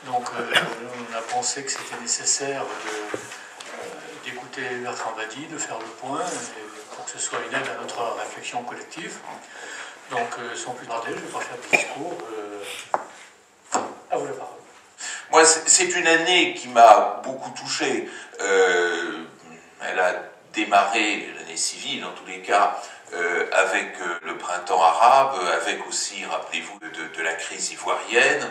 Donc on a pensé que c'était nécessaire d'écouter Bertrand Badi, de faire le point, pour que ce soit une aide à notre réflexion collective. Donc sans plus tarder, je ne vais pas faire de discours. À vous la parole. Moi, c'est une année qui m'a beaucoup touché. Elle a démarré, l'année civile en tous les cas, avec le printemps arabe, avec aussi, rappelez-vous, de la crise ivoirienne.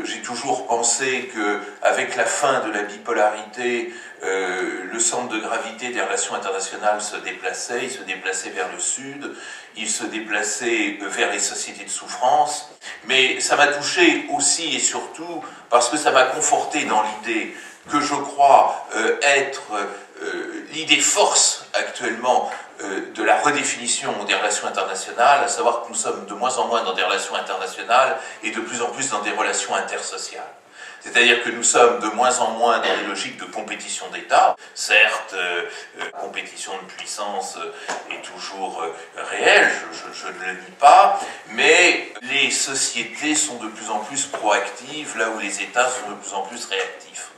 J'ai toujours pensé qu'avec la fin de la bipolarité, le centre de gravité des relations internationales se déplaçait, il se déplaçait vers le sud, il se déplaçait vers les sociétés de souffrance, mais ça m'a touché aussi et surtout parce que ça m'a conforté dans l'idée que je crois être l'idée force actuellement de la redéfinition des relations internationales, à savoir que nous sommes de moins en moins dans des relations internationales et de plus en plus dans des relations intersociales. C'est-à-dire que nous sommes de moins en moins dans des logiques de compétition d'État. Certes, la compétition de puissance est toujours réelle, je ne le nie pas, mais les sociétés sont de plus en plus proactives, là où les États sont de plus en plus réactifs.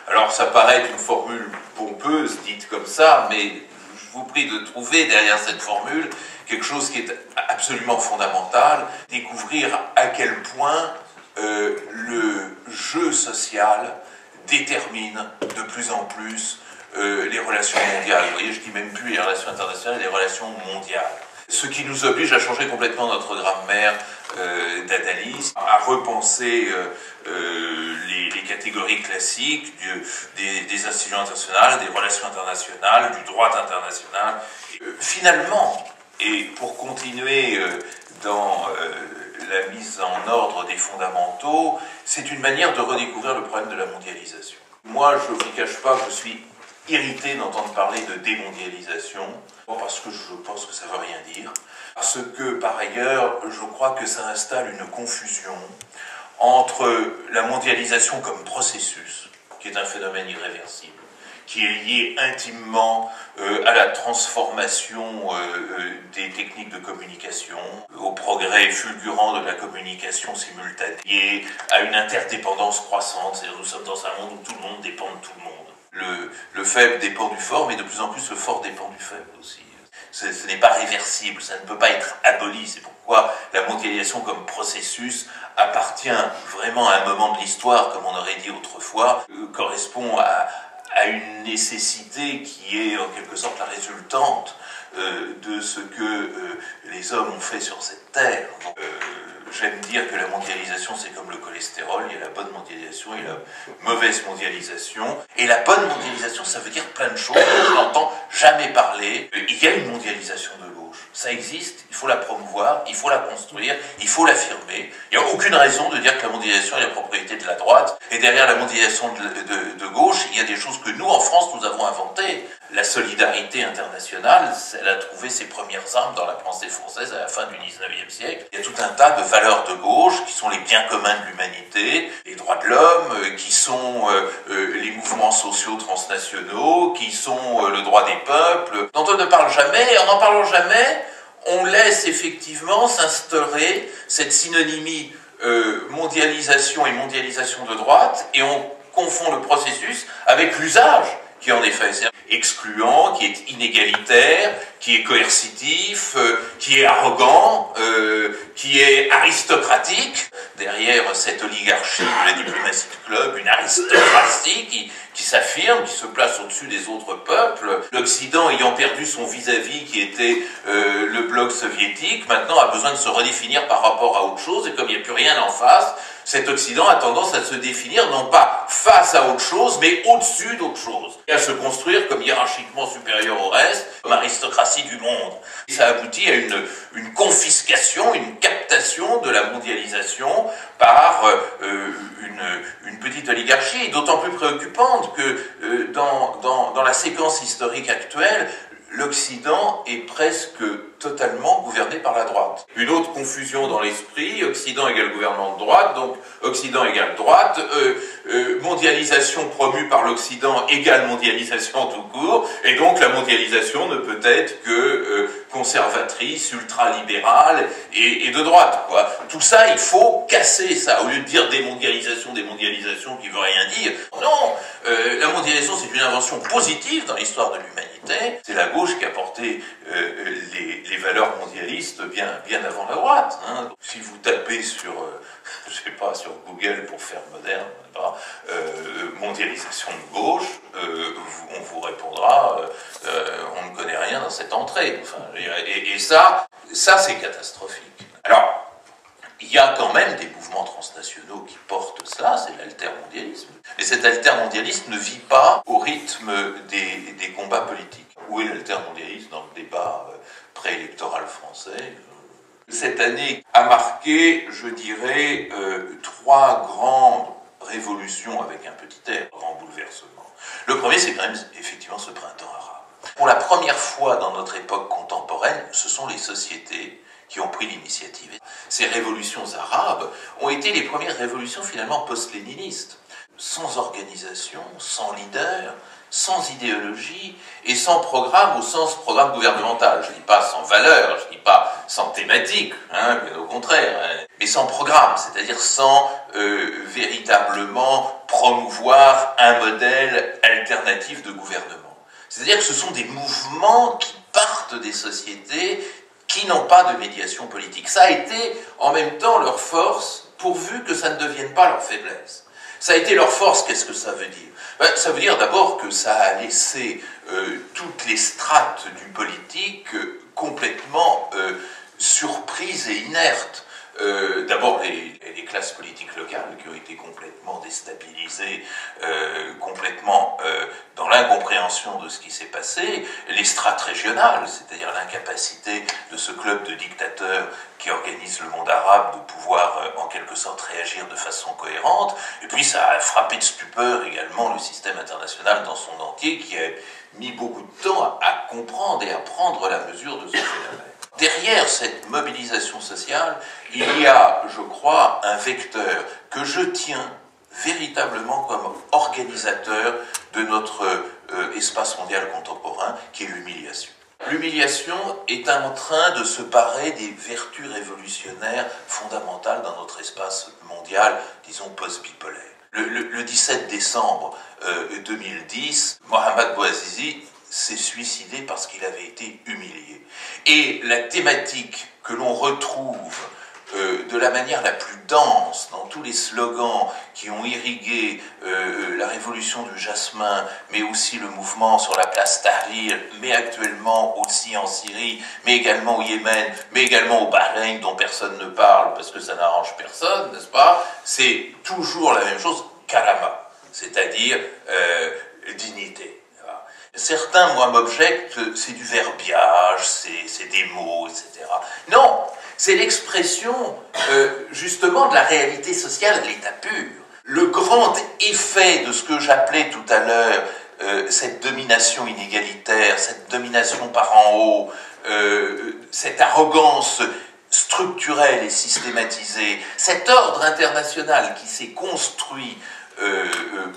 Alors ça paraît une formule pompeuse, dite comme ça, mais je vous prie de trouver derrière cette formule quelque chose qui est absolument fondamental, découvrir à quel point le jeu social détermine de plus en plus les relations mondiales. Vous voyez, je dis même plus les relations internationales, les relations mondiales. Ce qui nous oblige à changer complètement notre grammaire d'analyse, à repenser les catégories classiques des institutions internationales, des relations internationales, du droit international. Finalement, et pour continuer dans la mise en ordre des fondamentaux, c'est une manière de redécouvrir le problème de la mondialisation. Moi, je ne vous cache pas que je suis irrité d'entendre parler de démondialisation, parce que je pense que ça ne veut rien dire, parce que par ailleurs, je crois que ça installe une confusion entre la mondialisation comme processus, qui est un phénomène irréversible, qui est lié intimement à la transformation des techniques de communication, au progrès fulgurant de la communication simultanée, à une interdépendance croissante. C'est-à-dire que nous sommes dans un monde où tout le monde dépend de tout le monde. Le faible dépend du fort, mais de plus en plus le fort dépend du faible aussi. Ce n'est pas réversible, ça ne peut pas être aboli. C'est pourquoi la mondialisation comme processus appartient vraiment à un moment de l'histoire, comme on aurait dit autrefois, correspond à une nécessité qui est en quelque sorte la résultante de ce que les hommes ont fait sur cette terre. J'aime dire que la mondialisation, c'est comme le cholestérol, il y a la bonne mondialisation et la mauvaise mondialisation. Et la bonne mondialisation, ça veut dire plein de choses, on n'entend jamais parler. Il y a une mondialisation de gauche, ça existe, il faut la promouvoir, il faut la construire, il faut l'affirmer. Il n'y a aucune raison de dire que la mondialisation est la propriété de la droite. Et derrière la mondialisation de gauche, il y a des choses que nous, en France, nous avons inventées. La solidarité internationale, elle a trouvé ses premières armes dans la pensée française à la fin du 19e siècle. Il y a tout un tas de valeurs de gauche qui sont les biens communs de l'humanité, les droits de l'homme, qui sont les mouvements sociaux transnationaux, qui sont le droit des peuples, dont on ne parle jamais, et en n'en parlant jamais, on laisse effectivement s'instaurer cette synonymie mondialisation et mondialisation de droite, et on confond le processus avec l'usage, qui en effet est excluant, qui est inégalitaire, qui est coercitif, qui est arrogant, qui est aristocratique. Derrière cette oligarchie de la diplomatie de club, une aristocratie qui s'affirme, qui se place au-dessus des autres peuples. L'Occident ayant perdu son vis-à-vis qui était le bloc soviétique, maintenant a besoin de se redéfinir par rapport à autre chose, et comme il n'y a plus rien en face, cet Occident a tendance à se définir non pas face à autre chose, mais au-dessus d'autre chose, et à se construire comme hiérarchiquement supérieur au reste, comme aristocratie du monde. Et ça aboutit à une confiscation, une captation de la mondialisation par une petite oligarchie, d'autant plus préoccupante que dans la séquence historique actuelle, l'Occident est presque totalement gouverné par la droite. Une autre confusion dans l'esprit, Occident égale gouvernement de droite, donc Occident égale droite, mondialisation promue par l'Occident égale mondialisation tout court, et donc la mondialisation ne peut être que conservatrice, ultralibérale et de droite, quoi. Tout ça, il faut casser ça, au lieu de dire démondialisation qui veut rien dire. Non, la mondialisation, c'est une invention positive dans l'histoire de l'humanité. C'est la gauche qui a porté les valeurs mondialistes bien avant la droite. Hein. Si vous tapez sur, je sais pas, sur Google pour faire moderne, mondialisation de gauche, on vous répondra on ne connaît rien dans cette entrée. Enfin, et ça c'est catastrophique. Alors, il y a quand même des mouvements transnationaux qui portent cela, c'est l'altermondialisme. Et cet altermondialisme ne vit pas au rythme des combats politiques. Où est l'altermondialisme dans le débat préélectoral français? Cette année a marqué, je dirais, 3 grandes révolutions avec un petit R, grand bouleversement. Le premier, c'est quand même effectivement ce printemps arabe. Pour la première fois dans notre époque contemporaine, ce sont les sociétés qui ont pris l'initiative. Ces révolutions arabes ont été les premières révolutions finalement post-léninistes, sans organisation, sans leader, sans idéologie et sans programme au sens programme gouvernemental. Je ne dis pas sans valeur, je ne dis pas sans thématique, hein, bien au contraire, hein, mais sans programme, c'est-à-dire sans véritablement promouvoir un modèle alternatif de gouvernement. C'est-à-dire que ce sont des mouvements qui partent des sociétés qui n'ont pas de médiation politique. Ça a été en même temps leur force, pourvu que ça ne devienne pas leur faiblesse. Ça a été leur force, qu'est-ce que ça veut dire? Ça veut dire d'abord que ça a laissé toutes les strates du politique complètement surprises et inertes. D'abord les classes politiques locales qui ont été complètement déstabilisées, complètement dans l'incompréhension de ce qui s'est passé, les strates régionales, c'est-à-dire l'incapacité de ce club de dictateurs qui organise le monde arabe de pouvoir en quelque sorte réagir de façon cohérente, et puis ça a frappé de stupeur également le système international dans son entier qui a mis beaucoup de temps à comprendre et à prendre la mesure de ce phénomène. Derrière cette mobilisation sociale, il y a, je crois, un vecteur que je tiens véritablement comme organisateur de notre espace mondial contemporain, qui est l'humiliation. L'humiliation est en train de se parer des vertus révolutionnaires fondamentales dans notre espace mondial, disons post-bipolaire. Le 17 décembre 2010, Mohamed Bouazizi s'est suicidé parce qu'il avait été humilié. Et la thématique que l'on retrouve de la manière la plus dense dans tous les slogans qui ont irrigué la révolution du jasmin, mais aussi le mouvement sur la place Tahrir, mais actuellement aussi en Syrie, mais également au Yémen, mais également au Bahreïn, dont personne ne parle parce que ça n'arrange personne, n'est-ce pas? C'est toujours la même chose, karama, c'est-à-dire dignité. Certains, moi, m'objectent, c'est du verbiage, c'est des mots, etc. Non, c'est l'expression, justement, de la réalité sociale de l'état pur. Le grand effet de ce que j'appelais tout à l'heure cette domination inégalitaire, cette domination par en haut, cette arrogance structurelle et systématisée, cet ordre international qui s'est construit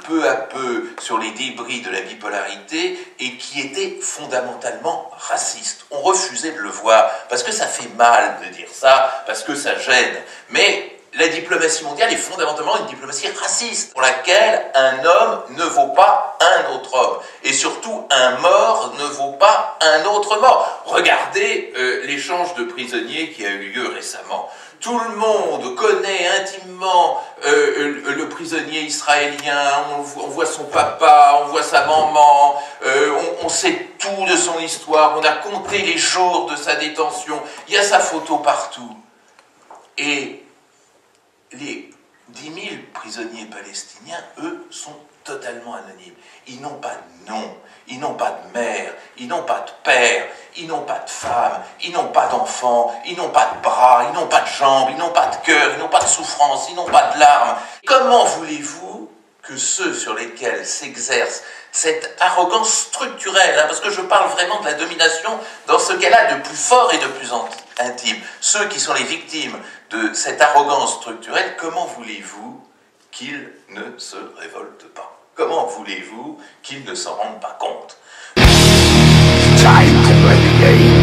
peu à peu sur les débris de la bipolarité et qui était fondamentalement raciste. On refusait de le voir parce que ça fait mal de dire ça, parce que ça gêne. Mais la diplomatie mondiale est fondamentalement une diplomatie raciste pour laquelle un homme ne vaut pas un autre homme. Et surtout, un mort ne vaut pas un autre mort. Regardez l'échange de prisonniers qui a eu lieu récemment. Tout le monde connaît intimement le prisonnier israélien, on voit son papa, on voit sa maman, on sait tout de son histoire, on a compté les jours de sa détention, il y a sa photo partout. Et les 10 000 prisonniers palestiniens, eux, sont totalement anonymes. Ils n'ont pas de nom, ils n'ont pas de mère, ils n'ont pas de père, ils n'ont pas de femme, ils n'ont pas d'enfants, ils n'ont pas de bras, ils n'ont pas de jambes, ils n'ont pas de cœur, ils n'ont pas de souffrance, ils n'ont pas de larmes. Comment voulez-vous que ceux sur lesquels s'exerce cette arrogance structurelle, hein, parce que je parle vraiment de la domination dans ce qu'elle a de plus fort et de plus intime, ceux qui sont les victimes de cette arrogance structurelle, comment voulez-vous qu'ils ne se révoltent pas. Comment voulez-vous qu'ils ne s'en rendent pas compte? Time to play the game.